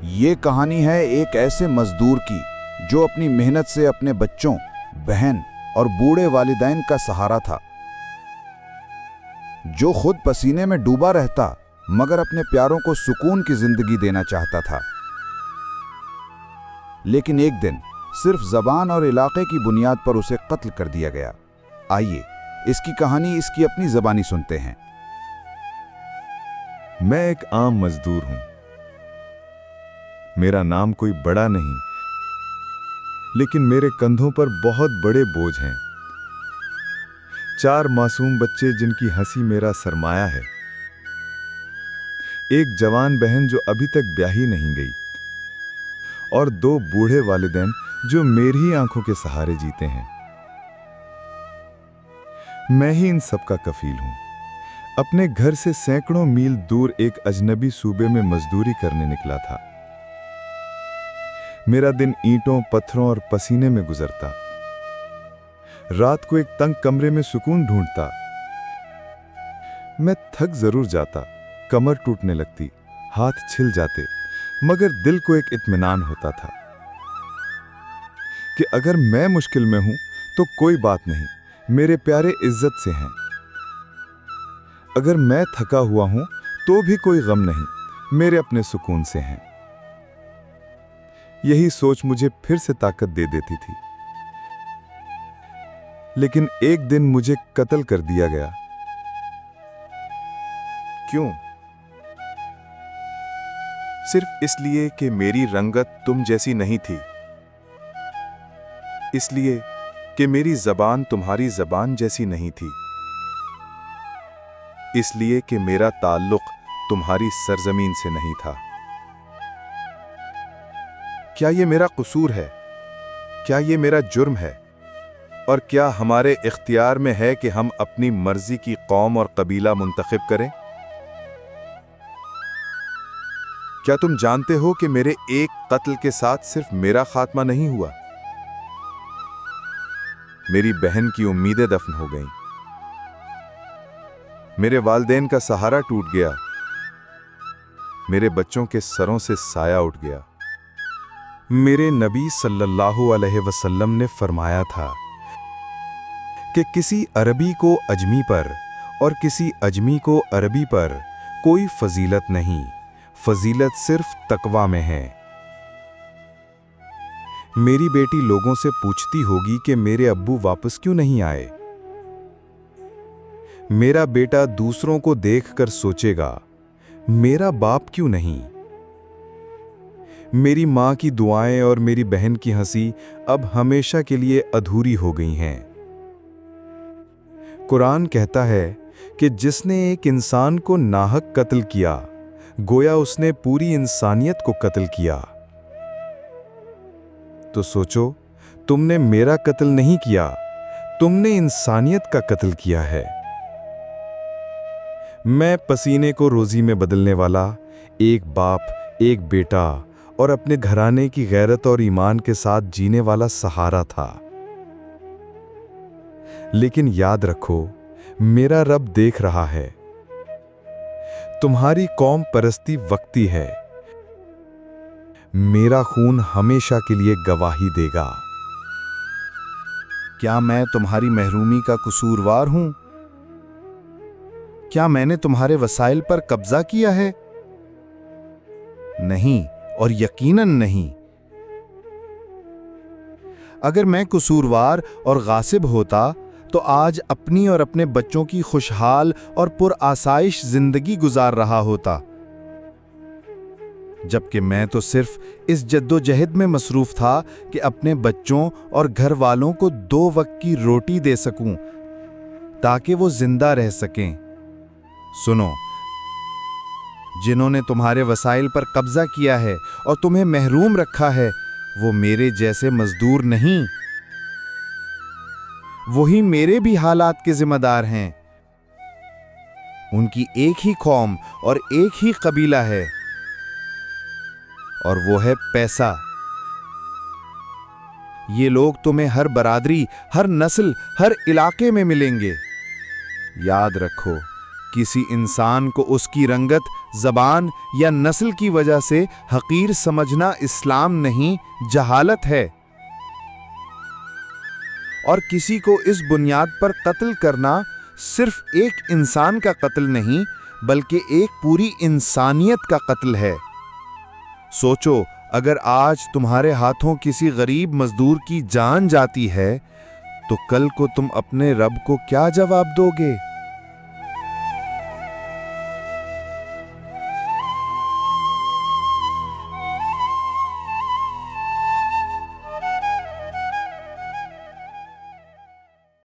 یہ کہانی ہے ایک ایسے مزدور کی جو اپنی محنت سے اپنے بچوں، بہن اور بوڑھے والدین کا سہارا تھا، جو خود پسینے میں ڈوبا رہتا مگر اپنے پیاروں کو سکون کی زندگی دینا چاہتا تھا۔ لیکن ایک دن صرف زبان اور علاقے کی بنیاد پر اسے قتل کر دیا گیا۔ آئیے اس کی کہانی اس کی اپنی زبانی سنتے ہیں۔ میں ایک عام مزدور ہوں۔ میرا نام کوئی بڑا نہیں، لیکن میرے کندھوں پر بہت بڑے بوجھ ہیں۔ 4 معصوم بچے جن کی ہنسی میرا سرمایہ ہے، ایک جوان بہن جو ابھی تک بیاہی نہیں گئی، اور 2 بوڑھے والدین جو میری آنکھوں کے سہارے جیتے ہیں۔ میں ہی ان سب کا کفیل ہوں۔ اپنے گھر سے سینکڑوں میل دور ایک اجنبی صوبے میں مزدوری کرنے نکلا تھا۔ میرا دن اینٹوں، پتھروں اور پسینے میں گزرتا۔ رات کو ایک تنگ کمرے میں سکون ڈھونڈتا۔ میں تھک ضرور جاتا، کمر ٹوٹنے لگتی، ہاتھ چھل جاتے، مگر دل کو ایک اطمینان ہوتا تھا کہ اگر میں مشکل میں ہوں تو کوئی بات نہیں، میرے پیارے عزت سے ہیں۔ اگر میں تھکا ہوا ہوں تو بھی کوئی غم نہیں، میرے اپنے سکون سے ہیں۔ یہی سوچ مجھے پھر سے طاقت دے دیتی تھی۔ لیکن ایک دن مجھے قتل کر دیا گیا۔ کیوں؟ صرف اس لیے کہ میری رنگت تم جیسی نہیں تھی، اس لیے کہ میری زبان تمہاری زبان جیسی نہیں تھی، اس لیے کہ میرا تعلق تمہاری سرزمین سے نہیں تھا۔ کیا یہ میرا قصور ہے؟ کیا یہ میرا جرم ہے؟ اور کیا ہمارے اختیار میں ہے کہ ہم اپنی مرضی کی قوم اور قبیلہ منتخب کریں؟ کیا تم جانتے ہو کہ میرے ایک قتل کے ساتھ صرف میرا خاتمہ نہیں ہوا؟ میری بہن کی امیدیں دفن ہو گئیں، میرے والدین کا سہارا ٹوٹ گیا، میرے بچوں کے سروں سے سایہ اٹھ گیا۔ میرے نبی صلی اللہ علیہ وسلم نے فرمایا تھا کہ کسی عربی کو اجمی پر اور کسی اجمی کو عربی پر کوئی فضیلت نہیں، فضیلت صرف تقوی میں ہے۔ میری بیٹی لوگوں سے پوچھتی ہوگی کہ میرے ابو واپس کیوں نہیں آئے؟ میرا بیٹا دوسروں کو دیکھ کر سوچے گا، میرا باپ کیوں نہیں؟ میری ماں کی دعائیں اور میری بہن کی ہنسی اب ہمیشہ کے لیے ادھوری ہو گئی ہیں۔ قرآن کہتا ہے کہ جس نے ایک انسان کو ناحق قتل کیا، گویا اس نے پوری انسانیت کو قتل کیا۔ تو سوچو، تم نے میرا قتل نہیں کیا، تم نے انسانیت کا قتل کیا ہے۔ میں پسینے کو روزی میں بدلنے والا ایک باپ، ایک بیٹا اور اپنے گھرانے کی غیرت اور ایمان کے ساتھ جینے والا سہارا تھا۔ لیکن یاد رکھو، میرا رب دیکھ رہا ہے۔ تمہاری قوم پرستی وقتی ہے، میرا خون ہمیشہ کے لیے گواہی دے گا۔ کیا میں تمہاری محرومی کا قصوروار ہوں؟ کیا میں نے تمہارے وسائل پر قبضہ کیا ہے؟ نہیں، اور یقیناً نہیں۔ اگر میں قصوروار اور غاصب ہوتا تو آج اپنی اور اپنے بچوں کی خوشحال اور پرآسائش زندگی گزار رہا ہوتا، جبکہ میں تو صرف اس جدوجہد میں مصروف تھا کہ اپنے بچوں اور گھر والوں کو 2 وقت کی روٹی دے سکوں تاکہ وہ زندہ رہ سکیں۔ سنو، جنہوں نے تمہارے وسائل پر قبضہ کیا ہے اور تمہیں محروم رکھا ہے، وہ میرے جیسے مزدور نہیں، وہی میرے بھی حالات کے ذمہ دار ہیں۔ ان کی ایک ہی قوم اور ایک ہی قبیلہ ہے، اور وہ ہے پیسہ۔ یہ لوگ تمہیں ہر برادری، ہر نسل، ہر علاقے میں ملیں گے۔ یاد رکھو، کسی انسان کو اس کی رنگت زبان یا نسل کی وجہ سے حقیر سمجھنا اسلام نہیں، جہالت ہے۔ اور کسی کو اس بنیاد پر قتل کرنا صرف ایک انسان کا قتل نہیں بلکہ ایک پوری انسانیت کا قتل ہے۔ سوچو، اگر آج تمہارے ہاتھوں کسی غریب مزدور کی جان جاتی ہے تو کل کو تم اپنے رب کو کیا جواب دو گے؟